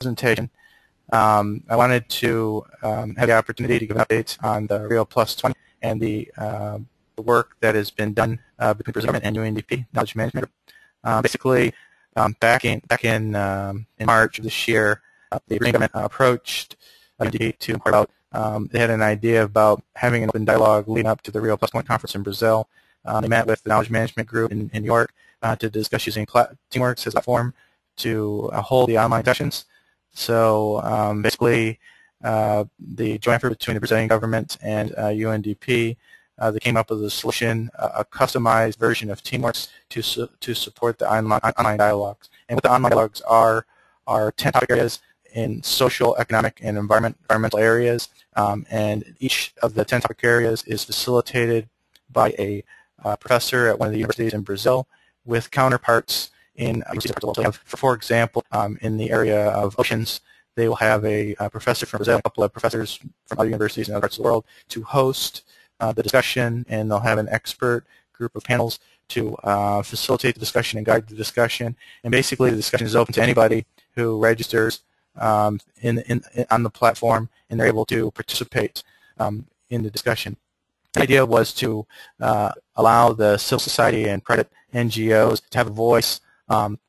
presentation, I wanted to have the opportunity to give updates on the Rio Plus 20 and the work that has been done between Brazil and UNDP Knowledge Management. Basically, back in March of this year, the Brazilian government approached UNDP to inquire about. They had an idea about having an open dialogue leading up to the Rio Plus 20 conference in Brazil. They met with the Knowledge Management Group in New York to discuss using TeamWorks as a platform to hold the online sessions. So basically, the joint effort between the Brazilian government and UNDP, they came up with a solution, a customized version of TeamWorks to support the online dialogues. And what the online dialogues are 10 topic areas in social, economic, and environmental areas. And each of the 10 topic areas is facilitated by a professor at one of the universities in Brazil with counterparts in universities. For example, in the area of oceans, they will have a professor from Brazil, a couple of professors from other universities in other parts of the world to host the discussion, and they'll have an expert group of panels to facilitate the discussion and guide the discussion. And basically, the discussion is open to anybody who registers on the platform, and they're able to participate in the discussion. The idea was to allow the civil society and private NGOs to have a voice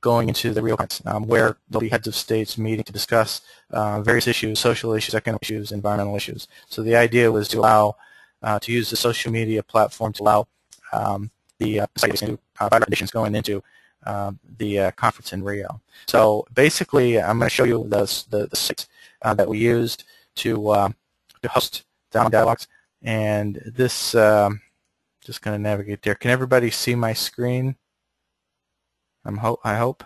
going into the Rio conference, where there'll be heads of states meeting to discuss various issues, social issues, economic issues, environmental issues. So the idea was to allow to use the social media platform to allow the society to provide recommendations going into the conference in Rio. So basically, I'm going to show you the site that we used to host the dialogues. And this, just going to navigate there. Can everybody see my screen? I hope.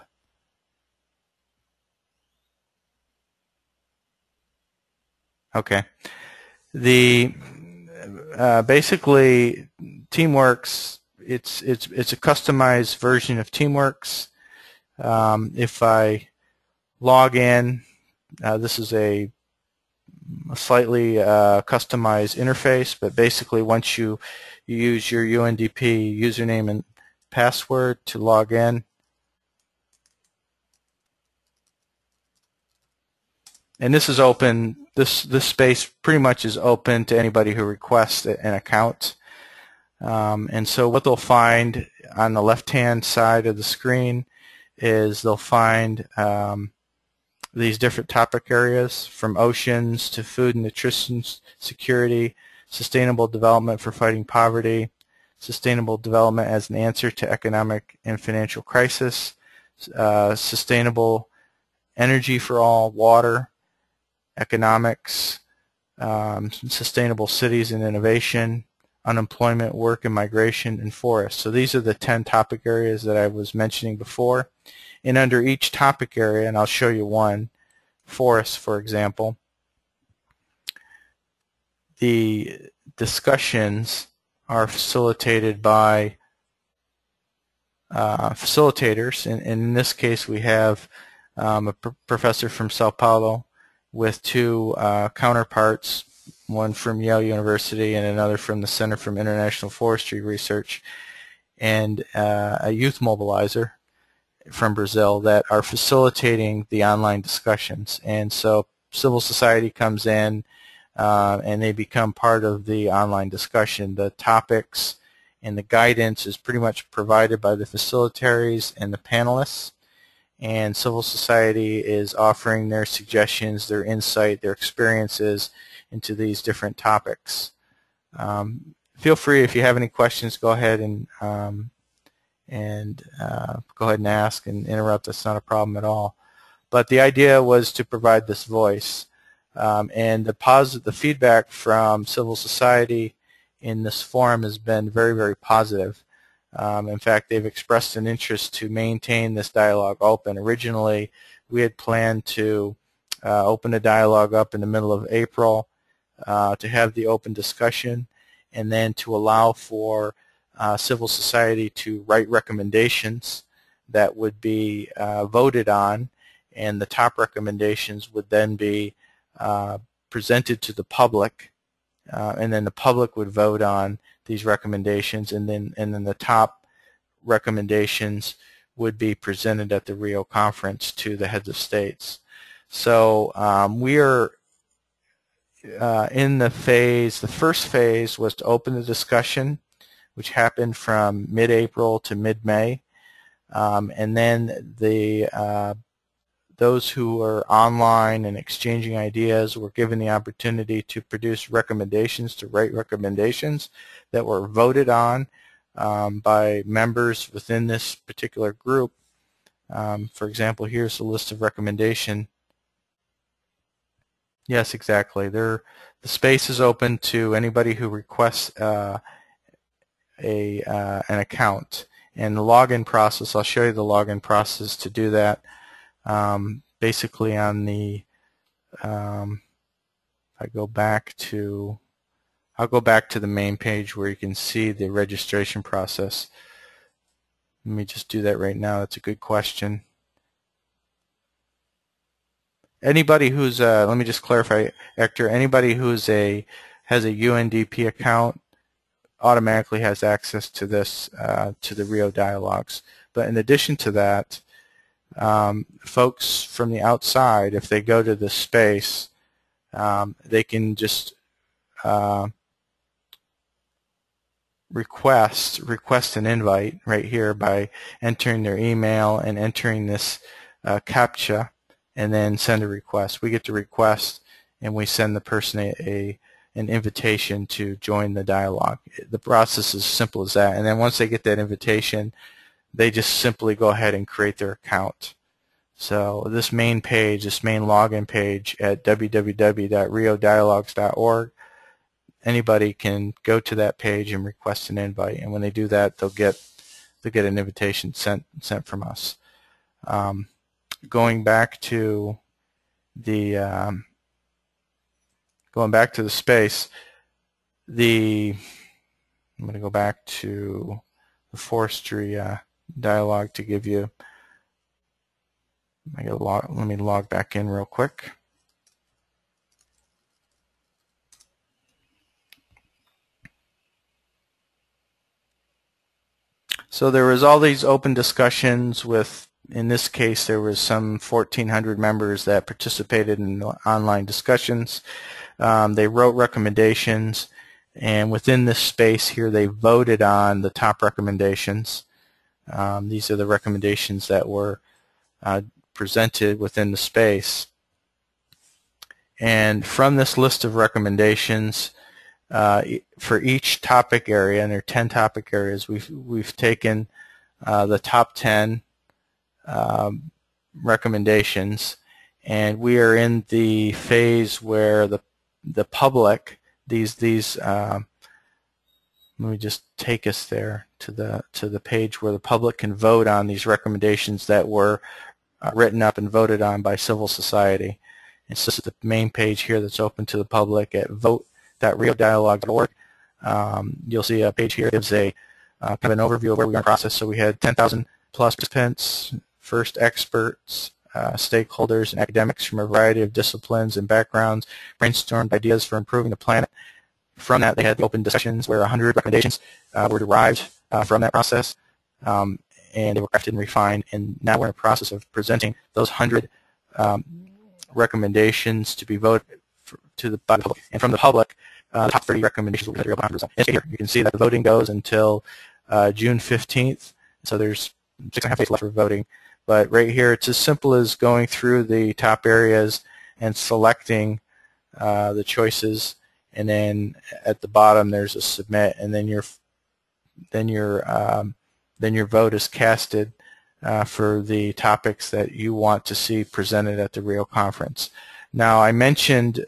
Okay. The basically TeamWorks. It's a customized version of TeamWorks. If I log in, this is a slightly customized interface, but basically once you use your UNDP username and password to log in, and this is open. This space pretty much is open to anybody who requests an account. And so what they'll find on the left-hand side of the screen is they'll find these different topic areas, from oceans to food and nutrition security, sustainable development for fighting poverty, sustainable development as an answer to economic and financial crisis, sustainable energy for all, water, economics, sustainable cities and innovation, unemployment, work and migration, and forests. So these are the 10 topic areas that I was mentioning before. And under each topic area, and I'll show you one, forests, for example, the discussions are facilitated by facilitators. And in this case, we have a professor from Sao Paulo with two counterparts, one from Yale University and another from the Center for International Forestry Research, and a youth mobilizer from Brazil that are facilitating the online discussions. And so civil society comes in and they become part of the online discussion. The topics and the guidance is pretty much provided by the facilitators and the panelists, and civil society is offering their suggestions, their insight, their experiences into these different topics. Feel free, if you have any questions, go ahead and go ahead and ask and interrupt. That's not a problem at all. But the idea was to provide this voice, and the feedback from civil society in this forum has been very, very positive. In fact, they've expressed an interest to maintain this dialogue open. Originally, we had planned to open a dialogue up in the middle of April to have the open discussion, and then to allow for civil society to write recommendations that would be voted on, and the top recommendations would then be presented to the public, and then the public would vote on these recommendations, and then the top recommendations would be presented at the Rio conference to the heads of states. So we are in the first phase was to open the discussion, which happened from mid-April to mid-May. And then those who are online and exchanging ideas were given the opportunity to produce recommendations, to write recommendations that were voted on by members within this particular group. For example, here's a list of recommendation. Yes, exactly. The space is open to anybody who requests an account. And the login process, I'll show you the login process to do that. Basically on the, I'll go back to the main page where you can see the registration process. Let me just do that right now. That's a good question. Anybody who's let me just clarify, Hector. Anybody who's has a UNDP account automatically has access to this to the Rio Dialogues. But in addition to that, folks from the outside, if they go to this space, they can just request an invite right here by entering their email and entering this CAPTCHA, and then send a request. We get to request, and we send the person an invitation to join the dialogue. The process is as simple as that. And then once they get that invitation, they just simply go ahead and create their account. So this main page, this main login page at www.riodialogues.org, anybody can go to that page and request an invite. And when they do that, they'll get an invitation sent from us. Going back to the space, I'm going to go back to the forestry dialogue to give you. Let me log back in real quick. So there was all these open discussions with, in this case, there was some 1,400 members that participated in the online discussions. They wrote recommendations, and within this space here, they voted on the top recommendations. These are the recommendations that were presented within the space. And from this list of recommendations, for each topic area, and there are 10 topic areas, we've taken the top 10 recommendations, and we are in the phase where the public, let me just take us there to the page where the public can vote on these recommendations that were written up and voted on by civil society. And so this is the main page here that's open to the public at vote.riodialogue.org. You'll see a page here that gives a kind of an overview of where we are in the process. So we had 10,000 plus participants, first experts, stakeholders, and academics from a variety of disciplines and backgrounds brainstormed ideas for improving the planet. From that, they had open discussions where 100 recommendations were derived from that process, and they were crafted and refined. And now we're in the process of presenting those 100 recommendations to be voted to the public. And from the public, the top 30 recommendations will be the real. Here you can see that the voting goes until June 15th. So there's 6.5 days left for voting. But right here, it's as simple as going through the top areas and selecting the choices, and then at the bottom there's a submit, and then your vote is casted for the topics that you want to see presented at the Rio conference. Now, I mentioned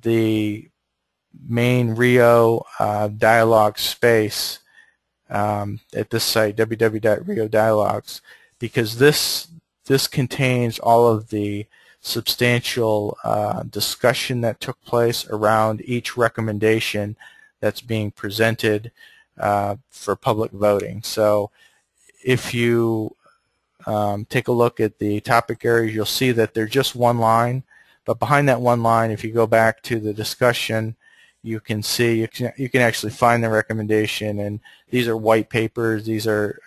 the main Rio dialogue space at this site, www.riodialogues, because this contains all of the substantial discussion that took place around each recommendation that's being presented for public voting. So if you take a look at the topic areas, you'll see that they're just one line, but behind that one line, if you go back to the discussion, you can see, you can actually find the recommendation, and these are white papers. These are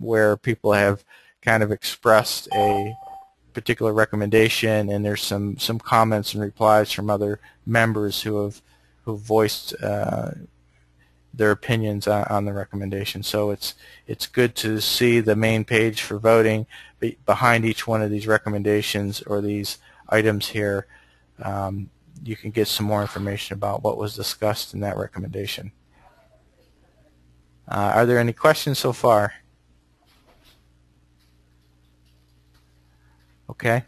where people have kind of expressed a particular recommendation, and there's some comments and replies from other members who voiced their opinions on the recommendation. So it's good to see the main page for voting. Behind each one of these recommendations or these items here, you can get some more information about what was discussed in that recommendation. Are there any questions so far? Okay.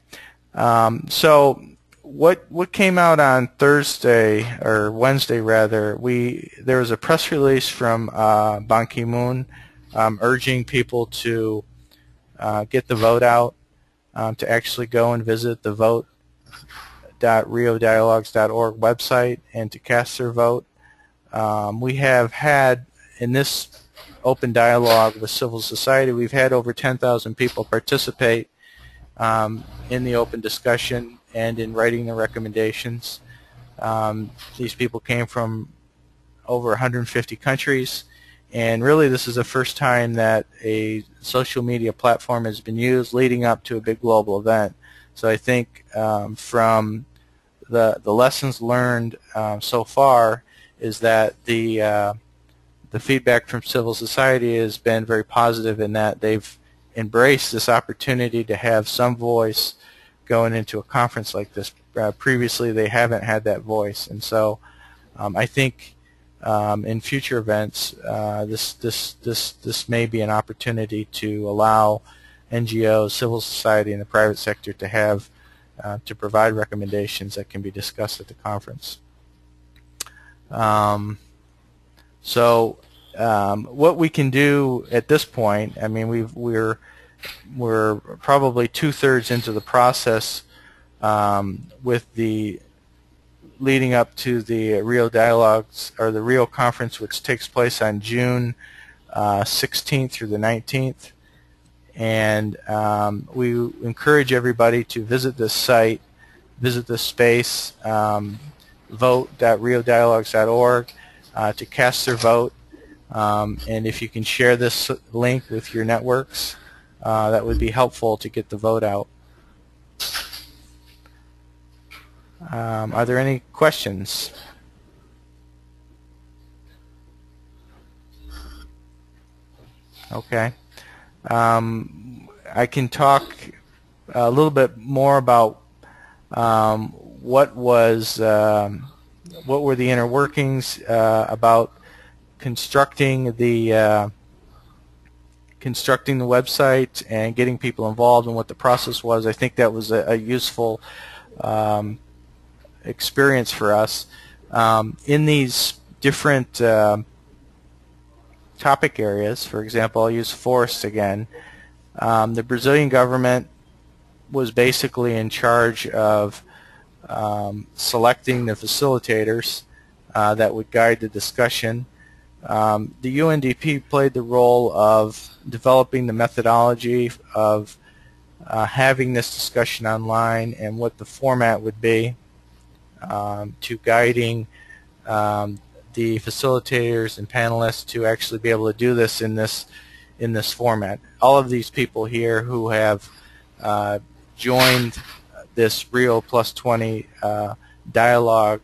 So what came out on Thursday, or Wednesday rather, there was a press release from Ban Ki-moon urging people to get the vote out, to actually go and visit the vote.riodialogues.org website and to cast their vote. We have had, in this open dialogue with civil society, we've had over 10,000 people participate in the open discussion and in writing the recommendations. These people came from over 150 countries, and really this is the first time that a social media platform has been used leading up to a big global event. So I think from the lessons learned so far is that the feedback from civil society has been very positive in that they've embraced this opportunity to have some voice going into a conference like this. Previously they haven't had that voice, and so I think in future events this may be an opportunity to allow NGOs, civil society, and the private sector to have to provide recommendations that can be discussed at the conference. What we can do at this point, I mean, we're probably 2/3 into the process with the leading up to the Rio Dialogues, or the Rio Conference, which takes place on June 16th through the 19th. And we encourage everybody to visit this site, visit this space, vote.riodialogues.org, to cast their vote. And if you can share this link with your networks, that would be helpful to get the vote out. Are there any questions? Okay. I can talk a little bit more about what were the inner workings about constructing the website and getting people involved, and what the process was. I think that was a useful experience for us. In these different topic areas, for example, I'll use forests again. The Brazilian government was basically in charge of selecting the facilitators that would guide the discussion. The UNDP played the role of developing the methodology of having this discussion online and what the format would be, to guiding the facilitators and panelists to actually be able to do this in this format. All of these people here who have joined this Rio Plus 20 dialogue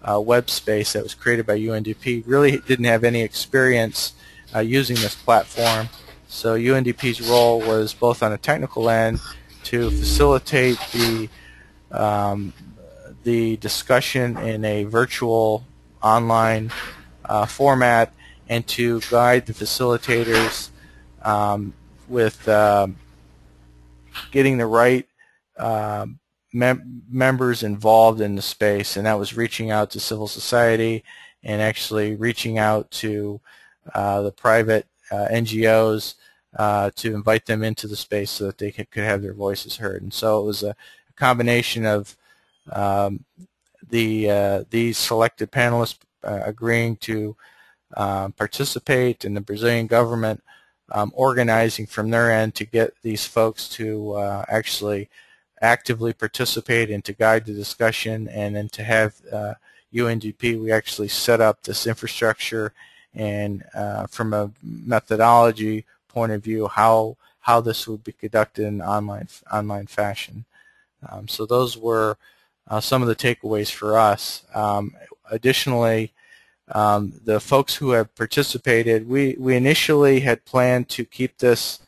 web space that was created by UNDP really didn't have any experience using this platform. So UNDP's role was both on a technical end to facilitate the discussion in a virtual online format, and to guide the facilitators with getting the right members involved in the space, and that was reaching out to civil society and actually reaching out to the private NGOs to invite them into the space so that they could have their voices heard. And so it was a combination of these selected panelists agreeing to participate, and the Brazilian government organizing from their end to get these folks to actually actively participate and to guide the discussion, and then to have UNDP, we actually set up this infrastructure, and from a methodology point of view, how how this would be conducted in online fashion. So those were some of the takeaways for us. Additionally, the folks who have participated, we initially had planned to keep this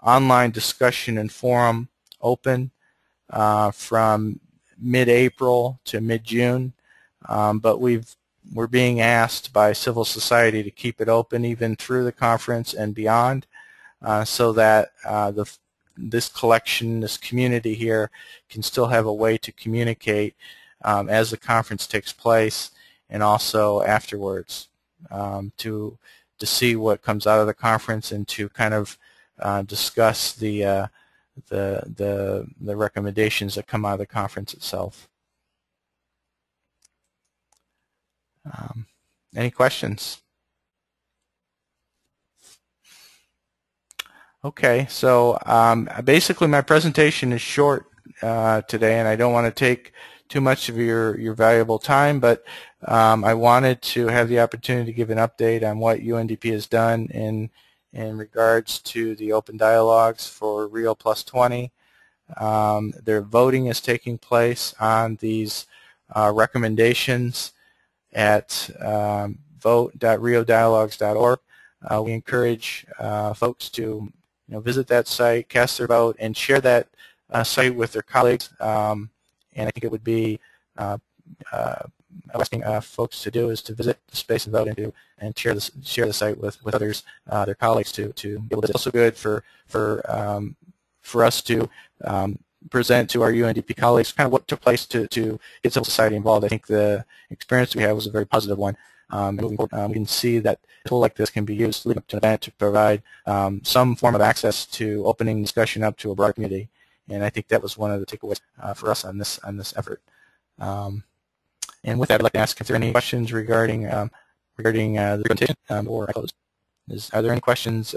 online discussion and forum open from mid-April to mid-June, but we're being asked by civil society to keep it open even through the conference and beyond, so that this collection, this community here, can still have a way to communicate as the conference takes place and also afterwards, to see what comes out of the conference and to kind of discuss the recommendations that come out of the conference itself. Any questions? Okay, so basically my presentation is short today, and I don't want to take too much of your valuable time, but I wanted to have the opportunity to give an update on what UNDP has done in regards to the open dialogues for Rio Plus 20. Their voting is taking place on these recommendations at vote.riodialogues.org. We encourage folks to visit that site, cast their vote, and share that site with their colleagues. And I think it would be asking folks to do is to visit the space and vote and share the site with others, their colleagues, to be able to. It's also good for us to present to our UNDP colleagues kind of what took place to get civil society involved. I think the experience we had was a very positive one. Moving forward, we can see that a tool like this can be used leading up to an event to provide some form of access to opening discussion up to a broader community, and I think that was one of the takeaways for us on this effort. And with that, I'd like to ask if there are any questions regarding the presentation, or I close. Are there any questions,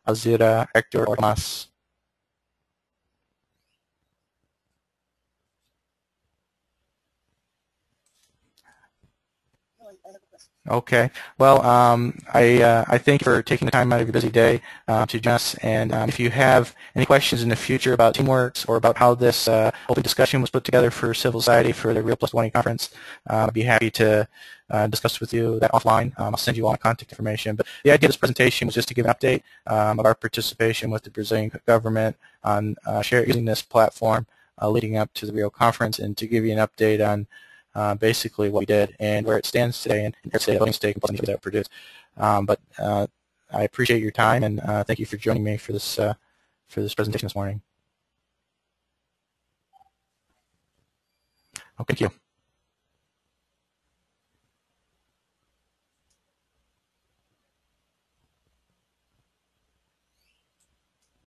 Alzira, Hector, or Tomas? Okay. Well, I thank you for taking the time out of your busy day to join us. And if you have any questions in the future about TeamWorks or about how this open discussion was put together for civil society for the Rio Plus 20 conference, I'd be happy to discuss with you that offline. I'll send you all my contact information. But the idea of this presentation was just to give an update of our participation with the Brazilian government on using this platform leading up to the Rio conference, and to give you an update on basically what we did and where it stands today, and the voting stake and that it produced. But I appreciate your time, and thank you for joining me for this presentation this morning. Oh, thank you.